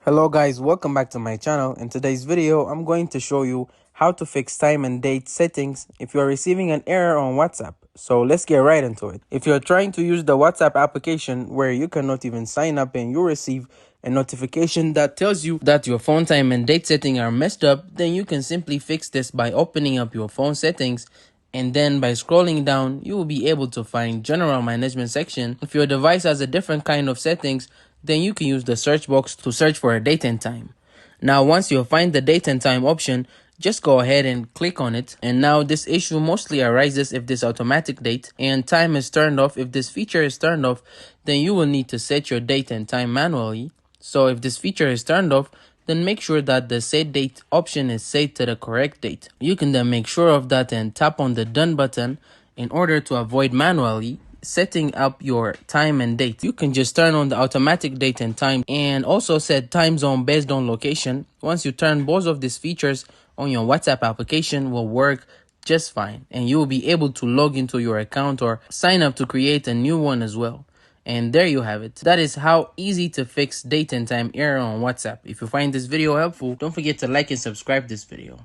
Hello guys, welcome back to my channel. In today's video, I'm going to show you how to fix time and date settings if you're receiving an error on WhatsApp. So let's get right into it. If you're trying to use the WhatsApp application where you cannot even sign up and you receive a notification that tells you that your phone time and date setting are messed up, then you can simply fix this by opening up your phone settings, and then by scrolling down, you will be able to find general management section. If your device has a different kind of settings, then you can use the search box to search for a date and time. Now, once you find the date and time option, just go ahead and click on it. And now this issue mostly arises if this automatic date and time is turned off. If this feature is turned off, then you will need to set your date and time manually. So if this feature is turned off, then make sure that the set date option is set to the correct date. You can then make sure of that and tap on the done button in order to avoid manually setting up your time and date. You can just turn on the automatic date and time and also set time zone based on location. Once you turn both of these features on, your WhatsApp application will work just fine, and you will be able to log into your account or sign up to create a new one as well. And there you have it. That is how easy to fix date and time error on WhatsApp. If you find this video helpful, don't forget to like and subscribe this video.